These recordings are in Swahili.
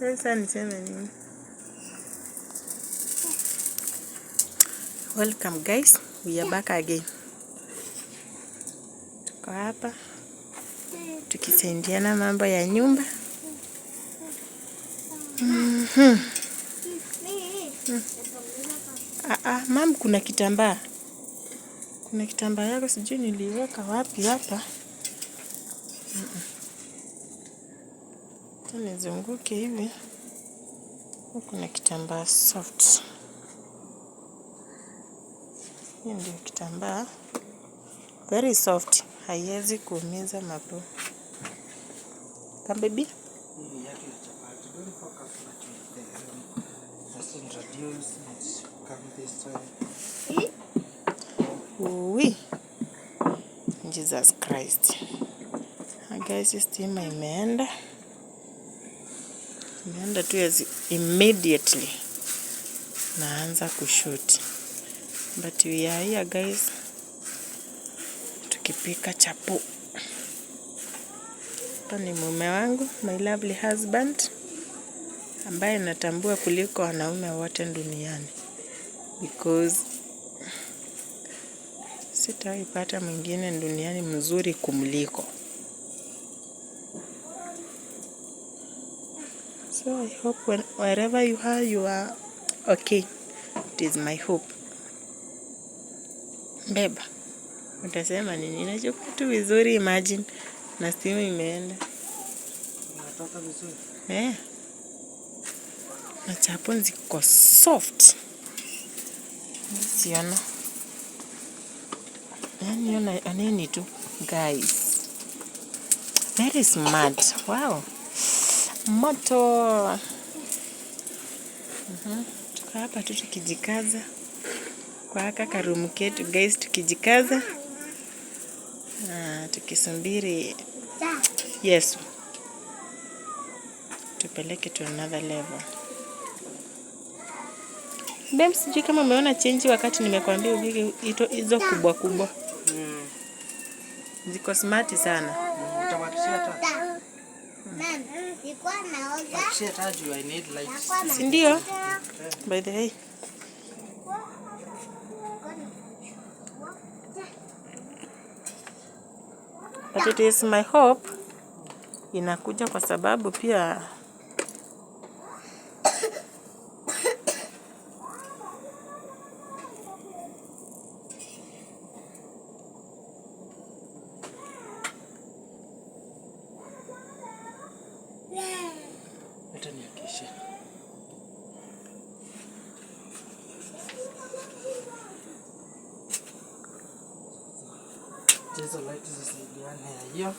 Sasa niseme nini? Welcome guys, we are back again. Tuko hapa tukisaidiana mambo ya nyumba. Mam, kuna kitambaa. Kuna kitambaa yako sijui niliweka wapi hapa. Nizunguke hivi. Kuna kitambaa soft. Hii ndio kitambaa. Very soft. Haiwezi kuumiza mapua. Come baby. Ui. Jesus Christ. Guys, stima imeenda. Imeenda tu immediately. Naanza kushoot. But we are here guys. Tukipika chapo. Hapa ni mume wangu, my lovely husband, ambaye natambua kuliko wanaume wote duniani. Because sitaipata mwingine duniani mzuri kumliko. So I hope wherever you are okay. It is my hope. Beba. Utasema nini? Nachukua tu vizuri, imagine. Na stima imeenda. Unatoka vizuri? Na chapo ziko soft. Siona. Yani aneni tu guys. Very smart. Wow. Moto. Tuko hapa tu tukijikaza. Kwa haka karumu ketu guys, tukijikaza. Tukisubiri Yesu tupeleke to another level. Bem, sijui kama umeona change wakati nimekwambia upige hizo kubwa kubwa. Ziko smart sana. Utawakishia taa. Nilikuwa naoga. Wakishia taa juu I need lights. Ndio. By the way. But it is my hope inakuja kwa sababu pia Hata niakishe. Hizo light zisaidiane ya hiyo.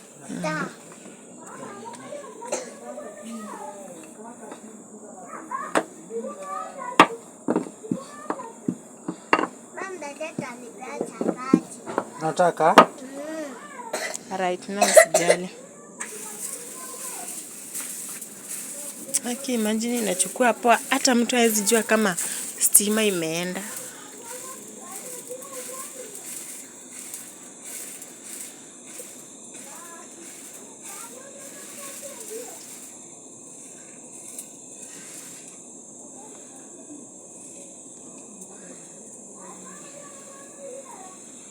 Nataka? Right now sijali. Imagine inachukua poa, hata mtu hawezi jua kama stima imeenda.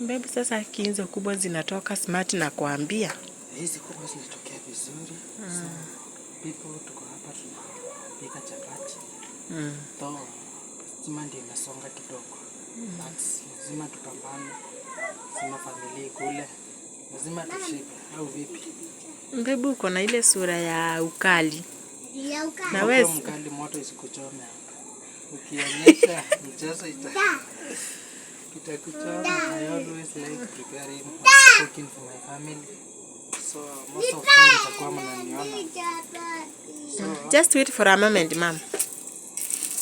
Baby, sasa kinzo kubwa zinatoka smart na kuambia. Hizi kubwa zinatokea vizuri. So, people tuko hapa tunapika chapati. Though stima ndio imesonga kidogo. But lazima tupambane. Lazima familia kule. Lazima tushibe au vipi? Baby, uko na ile sura ya ukali. Ya ukali. Na wewe mkali, moto isikuchome hapa. Ukionyesha mchezo itakuchoma. I always like preparing or cooking for my family. So most of time itakuwa mnaniona. So just wait for a moment, mom.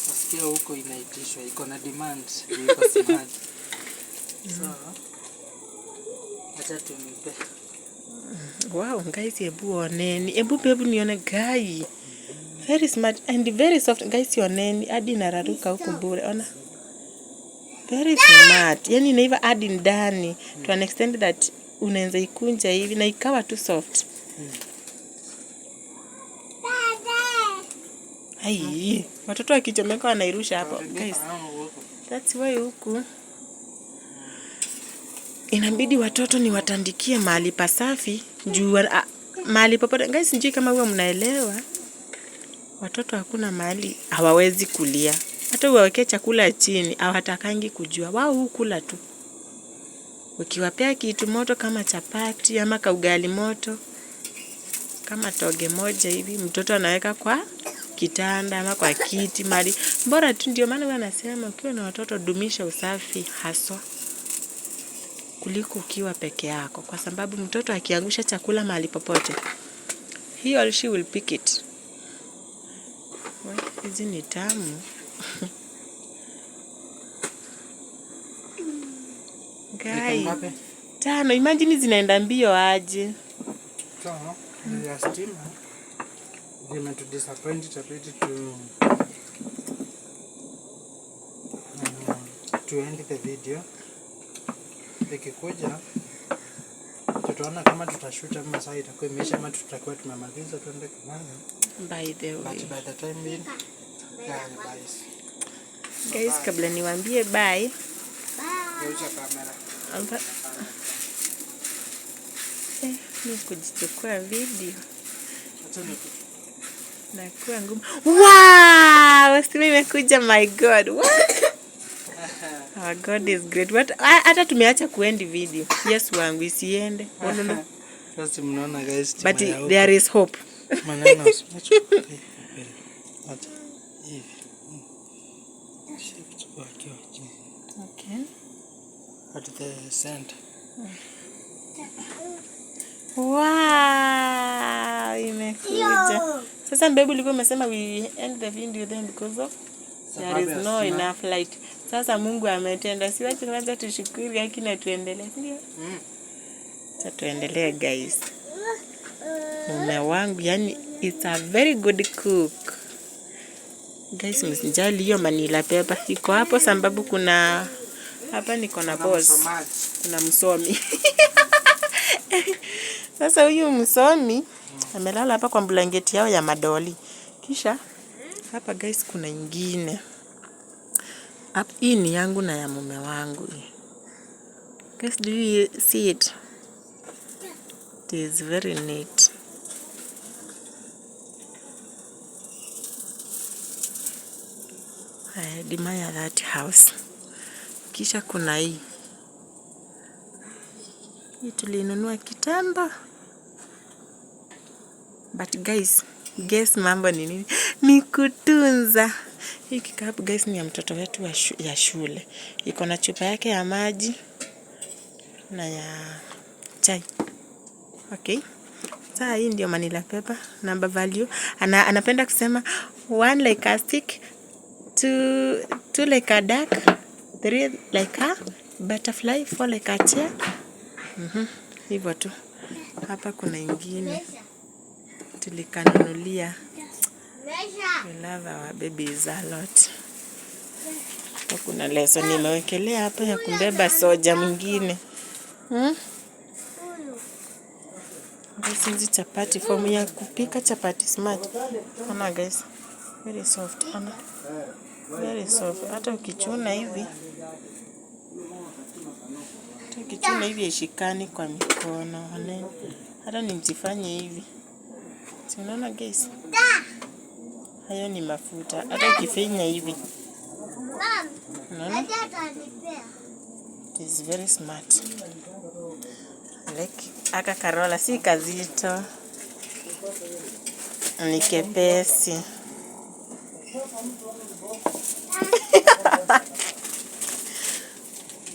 Nasikia huko inaitishwa, iko na demand, iko smart. So acha tunipe. Wow, guys, hebu oneni. Hebu nione guy. Very smart and very soft. Guys, oneni hadi nararuka huko bure. Ona. Very smart. Yani inaiva hadi ndani to an extent that unaweza ikunja hivi na ikawa tu soft. Hai, watoto wakichomeka wanairusha hapo. Guys, that's why huku inabidi watoto ni watandikie mahali pasafi juu mahali popote. Guys, sijui kama huwa mnaelewa. Watoto hakuna mahali hawawezi kulia. Hata uwawekee chakula chini hawatakangi kujua. Wao hukula tu. Ukiwapea kitu moto kama chapati ama kaugali moto kama toge moja hivi, mtoto anaweka kwa kitanda ama kwa kiti mahali. Bora tu, ndio maana wanasema ukiwa na watoto dumisha usafi haswa kuliko ukiwa peke yako, kwa sababu mtoto akiangusha chakula mahali popote, he or she will pick it. Hizi ni tamu. Guy, 5. Imagine zinaenda mbio aje. So, ya stima to disappoint to end the video. Ikikuja tutaona kama tutashuta ama saa itakuwa imeisha ama tutakuwa tumemaliza tuende kulala. By the way, by the time being, guys, kabla niwaambie bye, kamera. Ni kujichukua video. Nakuwa ngumu. Wow! Stima imekuja, my God. What? Our God is great. What? Hata tumeacha kuendi video. Yes, wangu isiende. No. Just mnaona guys. But there is hope. Maneno smacho. Okay. At the center. Wow, imekuja. Sasa mbegu ulikuwa umesema we end the video then because of there is no enough light. Sasa Mungu ametenda. Siwache kwanza tushukuru yake na tuendelee. Ndio. Sasa tuendelee guys. Mume wangu yani it's a very good cook. Guys, msijali hiyo Manila pepper iko hapo sababu kuna hapa niko na boss. Kuna msomi. Sasa huyu msomi amelala hapa kwa blanketi yao ya madoli. Kisha hapa guys kuna ingine. Hii ni yangu na ya mume wangu. Guys, do you see it? It is very neat. I admire that house. Kisha kuna hii. Hii tulinunua kitambo. But guys, guess mambo ni nini? Ni kutunza. Hii kikapu guys ni ya mtoto wetu ya shule. Iko na chupa yake ya maji na ya chai. Okay. Sasa hii ndio Manila pepper number value. Anapenda kusema 1 like a stick, 2 like a duck, 3 like a butterfly, 4 like a chair. Hivyo tu. Hapa kuna ingine tulikanunulia. We love our babies a lot. Kuna leso nimewekelea hapa ya kumbeba soja mwingine. Hizi chapati form ya kupika chapati smart. Ona guys, very soft. Ona. Very soft. Hata ukichuna hivi. Ukichuna hivi ishikani kwa mikono. Hata nimjifanye hivi. Si unaona guys? Hayo ni mafuta. Hata ukifinya hivi. Unaona? It is very smart. Like aka karola si kazito. Ni kepesi.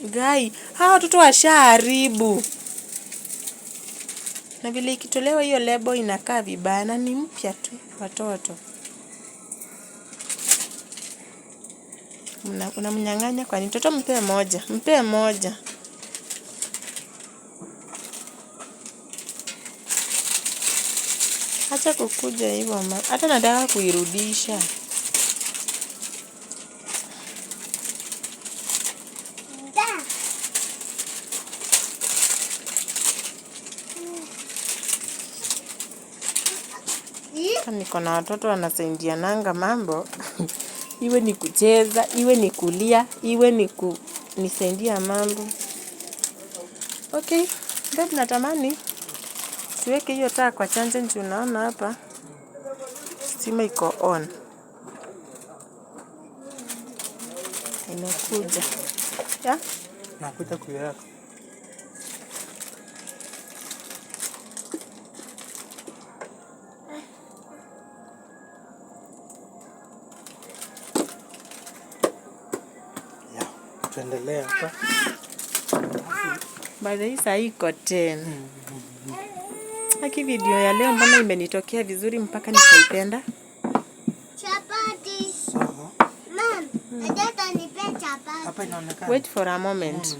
Gai, hawa watoto washaharibu. Na vile ikitolewa hiyo lebo inakaa vibaya na ni mpya tu watoto. Unamnyang'anya kwa nini? Mtoto mpe moja. Mpe moja. Acha kukuja hivyo. Hata nataka kuirudisha. Niko na watoto wanasaidiananga mambo. Iwe ni kucheza, iwe ni kulia, iwe ni kunisaidia mambo. Okay, babe, natamani siweke hiyo taa kwa chanje nje, unaona hapa stima iko on. Imekuja. Ya? Nakuja kuiweka. Ya, tuendelee hapa. By the way, saa hii iko 10. Haki video ya leo mbona imenitokea vizuri mpaka nikaipenda? Chapati. Sawa. Mom, nataka nipe chapati. Hapa inaonekana. Wait for a moment. So,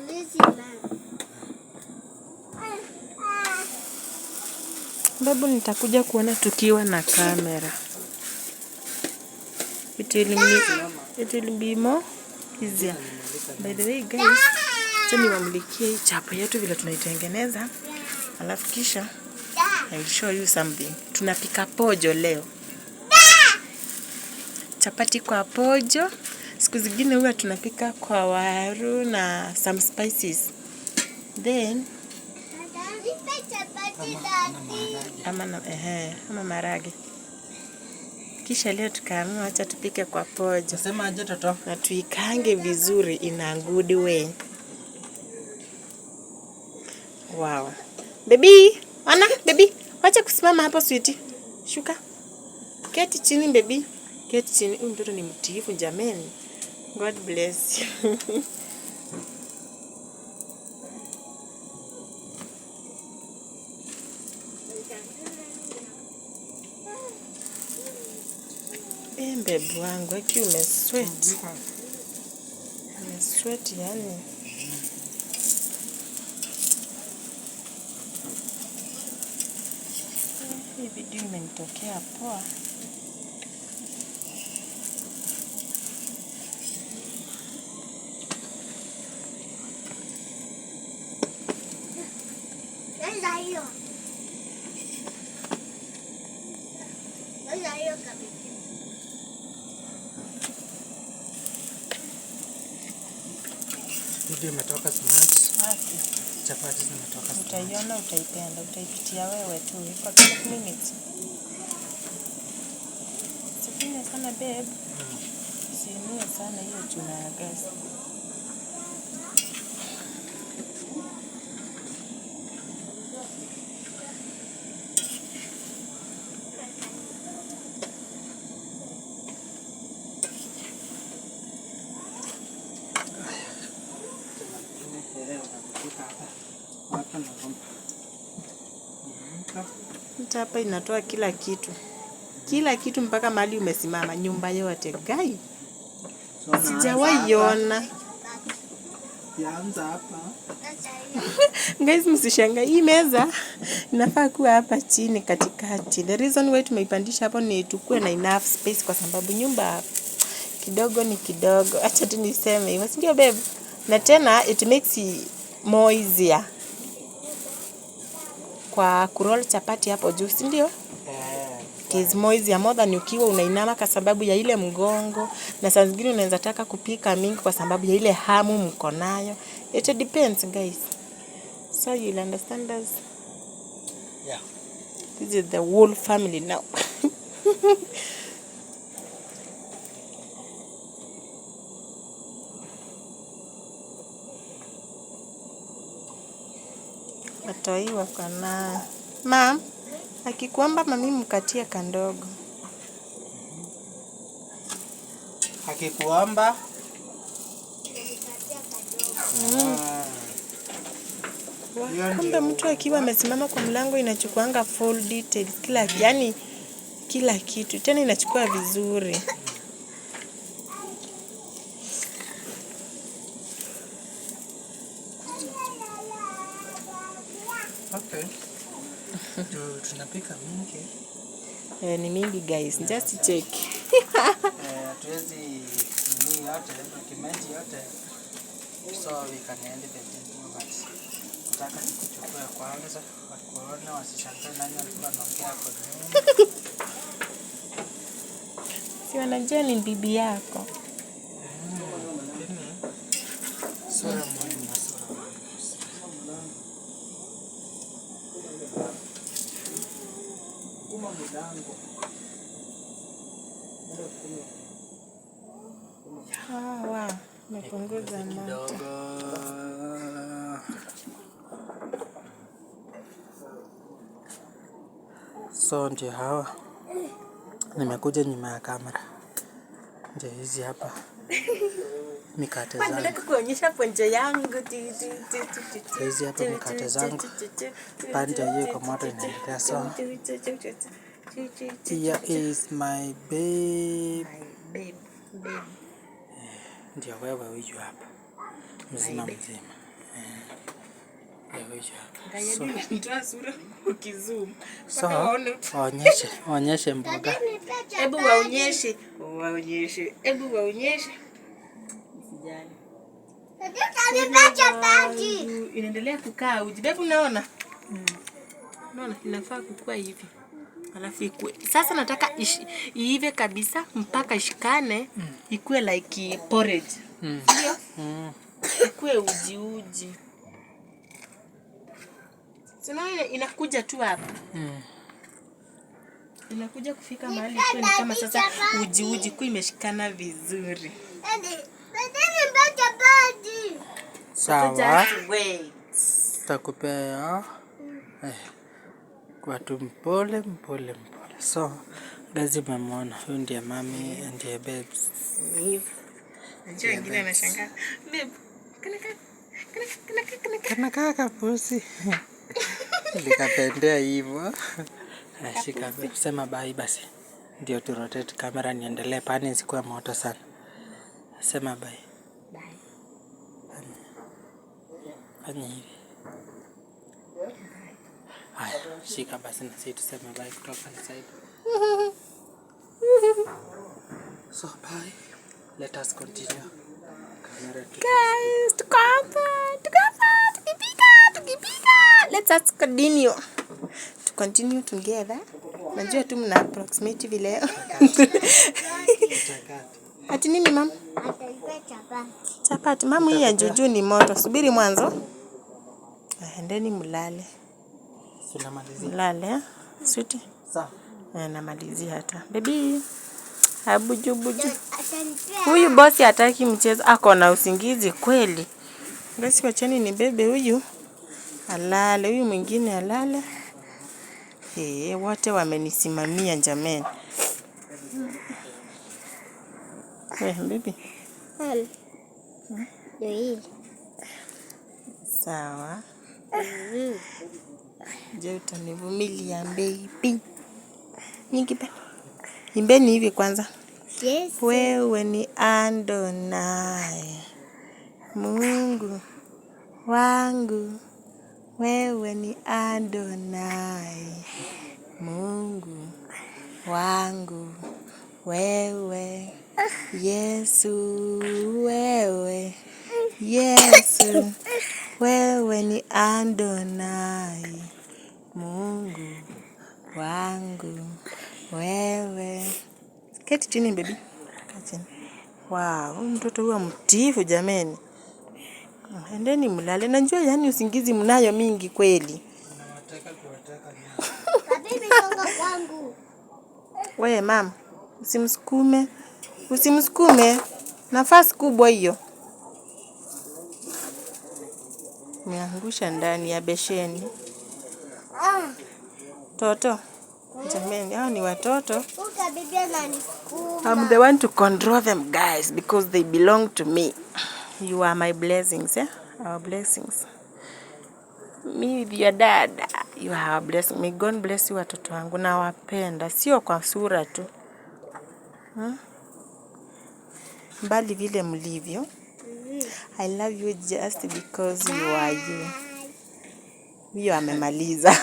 this is mom. Babu, nitakuja kuona tukiwa na kamera. It will be more easier. By the way guys, acha niwamulikie hii chapo yetu vile tunaitengeneza. Alafu kisha I will show you something. Tunapika pojo leo. Chapati kwa pojo. Siku zingine huwa tunapika kwa waru na some spices. Then ama marage. Kisha leo tukaamua acha tupike kwa pojo. Nasema aje toto? Na tuikange vizuri in a good way. Wow. Baby, ana baby, wacha kusimama hapo sweetie. Shuka. Keti chini baby. Keti chini. Huyu mtoto ni mtiifu jameni. God bless you. Baby wangu, aki umesweat. Umesweat yani. Hii video imenitokea poa. Video imetoka smart. Chapati zimetoka smart. Utaiona, utaipenda, utaipitia wewe tu. Iko 12 minutes. Sipine sana babe. Siinue sana hiyo chuna ya gas. Hapa inatoa kila kitu. Kila kitu mpaka mahali umesimama, nyumba yote. Gai. Sijawahi iona. Yaanza hapa. Guys, msishangae, hii meza inafaa kuwa hapa chini katikati. The reason why tumeipandisha hapo ni tukue na enough space kwa sababu nyumba kidogo ni kidogo. Acha tu niseme hivyo, si ndio babe? Na tena it makes it more easier kwa kuroll chapati hapo juu, si ndio? It is more easier more than ukiwa unainama kwa sababu ya ile mgongo, na saa zingine unaweza taka kupika mingi kwa sababu ya ile hamu mko nayo. It depends guys. So you'll understand us. Yeah. This is the whole family now. Watoiwa kana. Mom, akikuomba mami mkatie kandogo. Akikuomba Kumbe mtu akiwa amesimama kwa mlango inachukuanga full details, kila kitu. Tena inachukua vizuri. okay. Tunapika mingi. Ni mingi guys, just check. Tuwezi nini yote, document yote. So we can end the video, but nataka nikuchukue kwanza, wakuone wasishangae nani alikuwa anaongea hapo nyuma. Si wanajua ni bibi yako. Sura muhimu na sura muhimu. Wow, umepunguza moto. So ndio hawa. Nimekuja nyuma ya kamera. Ndio hizi hapa. Mikate zangu. Nataka kuonyesha poncho yangu. Hizi hapa mikate zangu. Pande hiyo kwa moto inaendelea so. Here is my babe. Babe. Ndio wewe huyu hapa. Mzima mzima. Nitoa sura ukizoom. So, onyeshe mboga. Hebu waonyeshe. Hebu waonyeshe. Usijali. Nipe chapati. Inaendelea kukaa uji. Bebu unaona? Unaona inafaa kukua hivi. Alafu ikue. Sasa nataka iive kabisa mpaka ishikane ikue like porridge. Ndio? Ikue uji. Sina inakuja tu hapa. Inakuja kufika mahali kwa ni kama sasa uji kwa imeshikana vizuri. Nipe chapati. Sawa. Takupea. Kwa tu mpole. So, gazi umemwona. Huyu ndiye mami, ndiye babes. Najua wengine wanashangaa. Babe, kana kaka pusi. Nikapendea hivyo. Shika babe, sema bye basi. Ndio tu rotate kamera niendelee pani isikuwe moto sana. Sema bye. Fanya hivi. Haya, shika basi na sisi tuseme bye kutoka inside. So bye. Let us continue. Guys, tukipika. Let us continue together. Najua tu mna approximate vile. Ati nini mama? Nipe chapati. Chapati. Mama hii ya juju ni moto. Subiri mwanzo. Endeni mlale. Tunamalizia. Mlale, sweetie. Sawa. Namalizia hata. Baby. Buju. Huyu bosi hataki mchezo. Ako na usingizi kweli. Basi wacheni ni bebe huyu. Alale, huyu mwingine alale. Wote wamenisimamia jameni. Baby. Sawa. Je, utanivumilia baby? Nikipe. Imbeni hivi kwanza. Yes. Wewe ni Adonai. Mungu wangu. Wewe ni Adonai. Mungu wangu. Wewe Yesu. Yesu. Wewe ni Adonai. Mungu wangu. Wewe. Keti chini baby. Keti. Wow, mtoto huwa mtiifu jameni. Endeni mlale. Najua yani usingizi mnayo mingi kweli. Bibi songa kwangu. Wewe mama, usimsukume. Nafasi kubwa hiyo. Niangusha ndani ya besheni. Toto. Jameni, hao ni watoto. Uka bibi ananisukuma. I'm the one to control them guys because they belong to me. You are my blessings, our blessings. Me with your dad, you are our blessing. May God bless you watoto wangu, nawapenda, sio kwa sura tu. Mbali vile mlivyo. I love you just because you are you. Huyo amemaliza.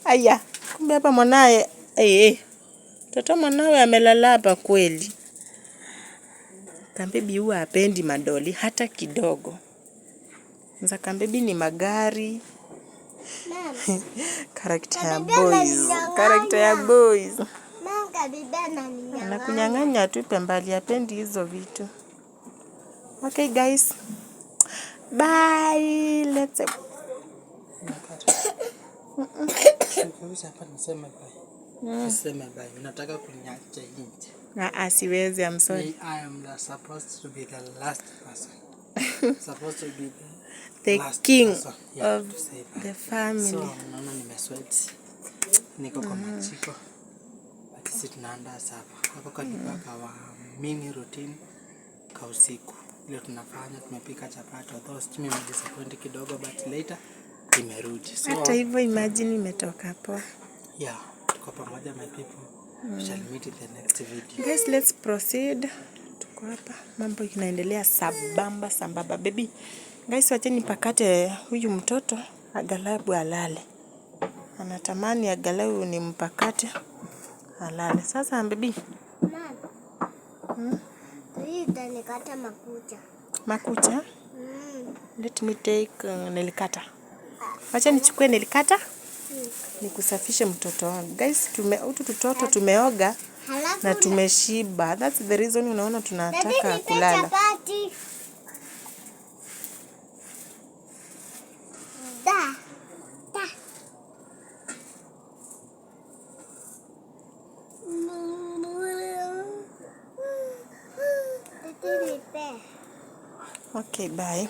Aya, kumbe hapa mwanae. Toto mwanawe amelala hapa kweli. Kambebi huwa hapendi madoli hata kidogo. Nzaka baby ni magari. Mama. Character ya boys. Character ya boys. Mama kabibi ananinyang'anya. Anakunyang'anya tu pembali, hapendi hizo vitu. Okay guys. Bye. Let's hapa niseme bye. Niseme bye. Unataka kuniacha nje. Siwezi, I'm sorry. I am supposed to be the last person. Supposed to be the last king person. Yeah, of the family. So, unaona nimesweat. Niko kwa majiko. But sisi tunaandaa sapa. Hapo kanipaka wa mini routine kwa usiku. Ile tunafanya, tumepika chapati. Although stima imedisappoint kidogo but later imerudi. So, hata hivyo imagine imetoka hapo. Yeah, tuko pamoja my people. We shall meet in the next video. Guys, let's proceed. Tuko hapa. Mambo inaendelea sambamba baby. Guys, wacha nipakate huyu mtoto agalabu alale. Anatamani agalau ni mpakate alale. Sasa baby. Mama. Hii itanikata makucha. Makucha? Let me take nelikata. Wacha nichukue nelikata. Nikusafishe mtoto wangu. Guys, tutoto tumeoga na tumeshiba. That's the reason unaona tunataka kulala. Chapati. Da. Okay, bye.